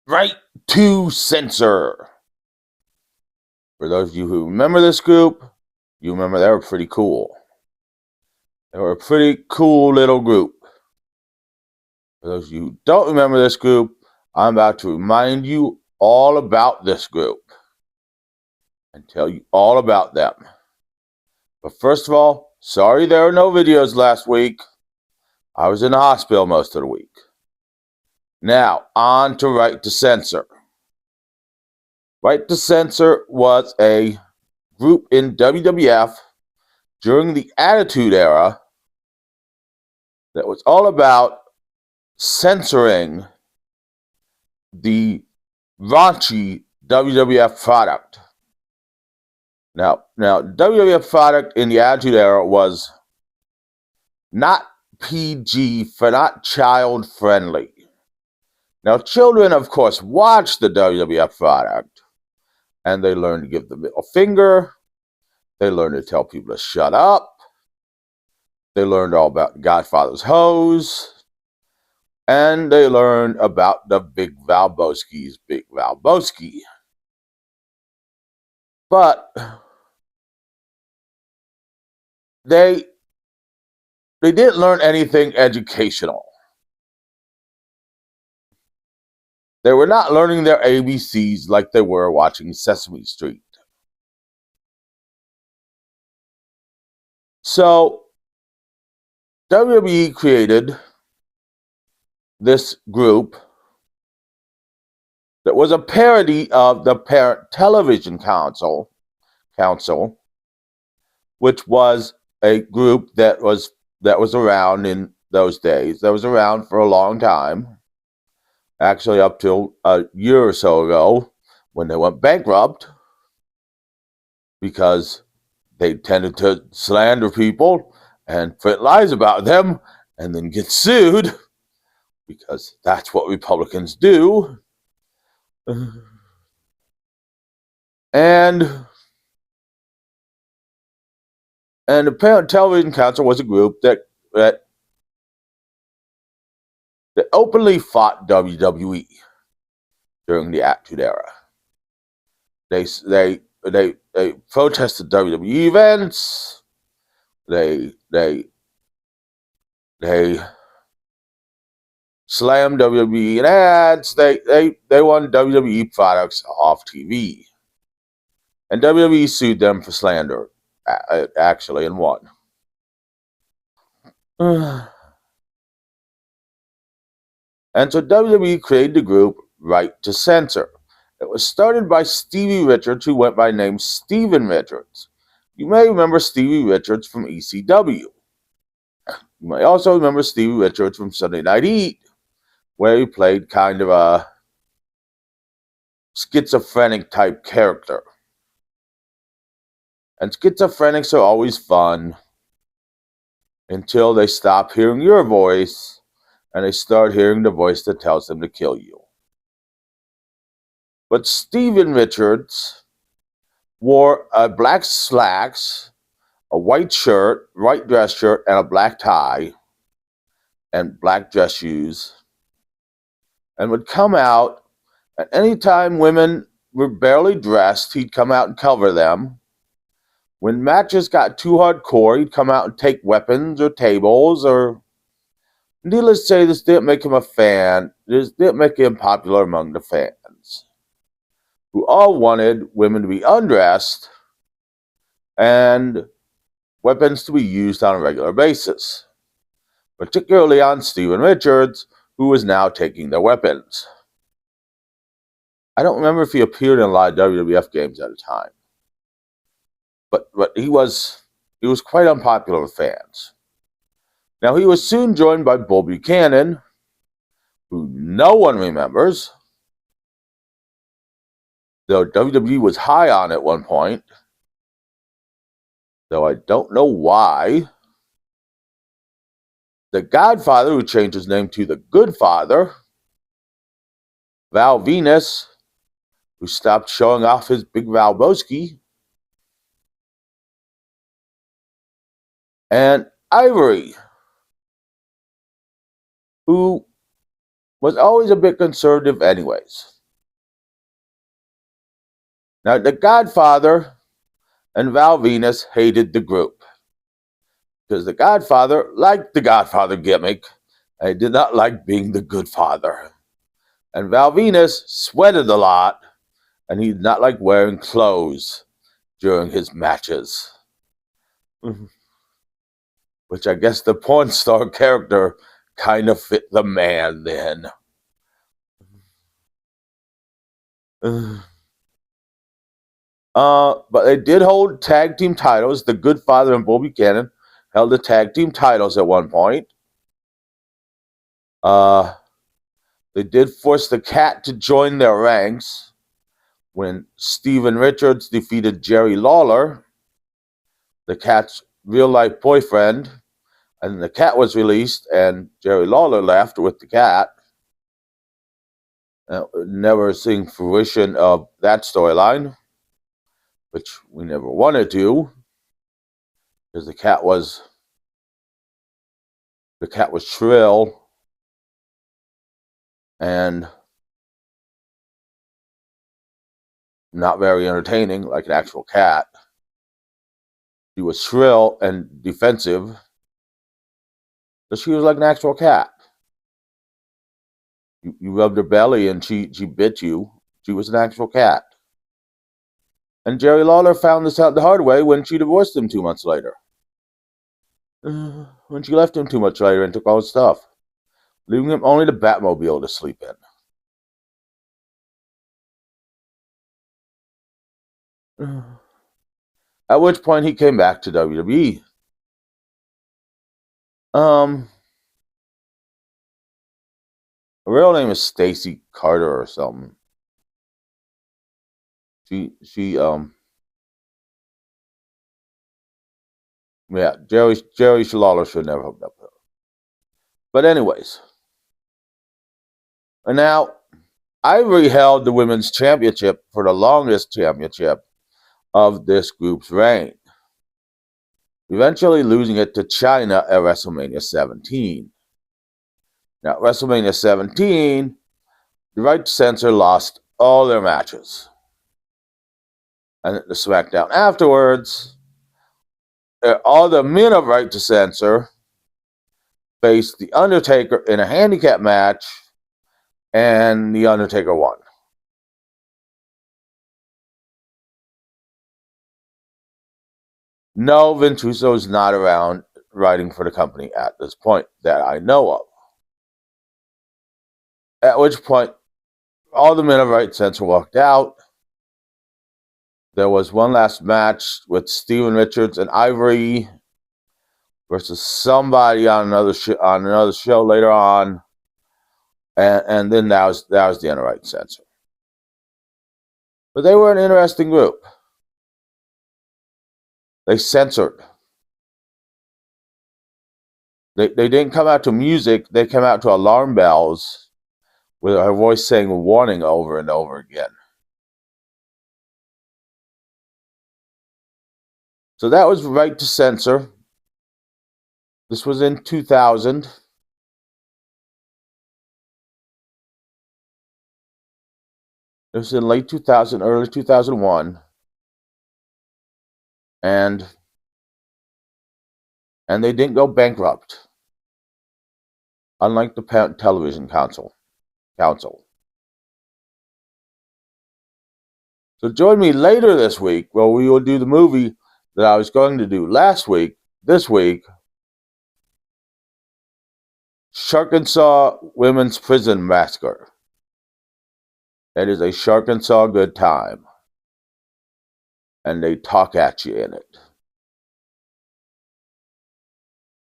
Right to Censor. For those of you who remember this group, you remember they were pretty cool. They were a pretty cool little group. For those of you who don't remember this group, I'm about to remind you all about this group and tell you all about them. But first of all, sorry there were no videos last week. I was in the hospital most of the week. Now, on to Right to Censor. Right to Censor was a group in WWF during the Attitude Era that was all about censoring the raunchy WWF product. Now, WWF product in the Attitude Era was not PG, for not child friendly. Now, children, of course, watched the WWF product, and they learned to give the middle finger. They learned to tell people to shut up. They learned all about Godfather's hose. And they learned about the Big Valboski's Big Valboski. But they didn't learn anything educational. They were not learning their ABCs like they were watching Sesame Street. So WWE created this group that was a parody of the Parent Television Council, which was a group that was around in those days. That was around for a long time. Actually, up till a year or so ago, when they went bankrupt, because they tended to slander people and print lies about them and then get sued, because that's what Republicans do. And the Parent Television Council was a group that openly fought WWE during the Attitude Era. They protested WWE events. They slammed WWE in ads. They wanted WWE products off TV, and WWE sued them for slander, actually, and won. And so WWE created the group Right to Censor. It was started by Stevie Richards, who went by the name Steven Richards. You may remember Stevie Richards from ECW. You may also remember Stevie Richards from Sunday Night Heat, where he played kind of a schizophrenic type character. And schizophrenics are always fun until they stop hearing your voice and they start hearing the voice that tells them to kill you. But Steven Richards wore black slacks, a white shirt, white dress shirt, and a black tie, and black dress shoes, and would come out, and anytime women were barely dressed, he'd come out and cover them. When matches got too hardcore, he'd come out and take weapons or tables, or needless to say, this didn't make him a fan. This didn't make him popular among the fans, who all wanted women to be undressed and weapons to be used on a regular basis, particularly on Steven Richards, who was now taking their weapons. I don't remember if he appeared in a lot of WWF games at the time, but he was quite unpopular with fans. Now, he was soon joined by Bull Buchanan, who no one remembers, though WWE was high on at one point, though I don't know why. The Godfather, who changed his name to the Good Father, Val Venus, who stopped showing off his Big Valboski, and Ivory, who was always a bit conservative anyways. Now, the Godfather and Val Venus hated the group because the Godfather liked the Godfather gimmick and he did not like being the good father. And Val Venus sweated a lot and he did not like wearing clothes during his matches. Which I guess the porn star character kind of fit the man then. But they did hold tag team titles. The Good Father and Bull Buchanan held the tag team titles at one point. They did force the Cat to join their ranks when Steven Richards defeated Jerry Lawler, the Cat's real-life boyfriend, and the Cat was released, and Jerry Lawler left with the Cat. Never seeing fruition of that storyline, which we never wanted to, because the cat was shrill and not very entertaining like an actual cat. She was shrill and defensive, but she was like an actual cat. You rubbed her belly and she bit you. She was an actual cat. And Jerry Lawler found this out the hard way when she divorced him 2 months later. When she left him 2 months later and took all his stuff, leaving him only the Batmobile to sleep in. At which point he came back to WWE. Her real name is Stacy Carter or something. Yeah, Jerry Lawler should never hooked up with her. But anyways, and now Ivory held the women's championship for the longest championship of this group's reign, eventually losing it to China at WrestleMania 17. Now, WrestleMania 17, the Right to Censor lost all their matches. And the SmackDown afterwards, all the men of Right to Censor faced The Undertaker in a handicap match, and The Undertaker won. No, Vince Russo is not around writing for the company at this point that I know of. At which point, all the men of Right to Censor walked out. There was one last match with Steven Richards and Ivory versus somebody on another show later on, and then that was the end of Right to Censor. But they were an interesting group. They censored. They didn't come out to music. They came out to alarm bells with her voice saying warning over and over again. So that was Right to Censor. This was in 2000. It was in late 2000, early 2001. And they didn't go bankrupt, unlike the television council. So join me later this week where we will do the movie that I was going to do this week, Shark-and-Saw Women's Prison Massacre. It is a Shark-and-Saw good time. And they talk at you in it.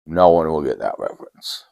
No one will get that reference.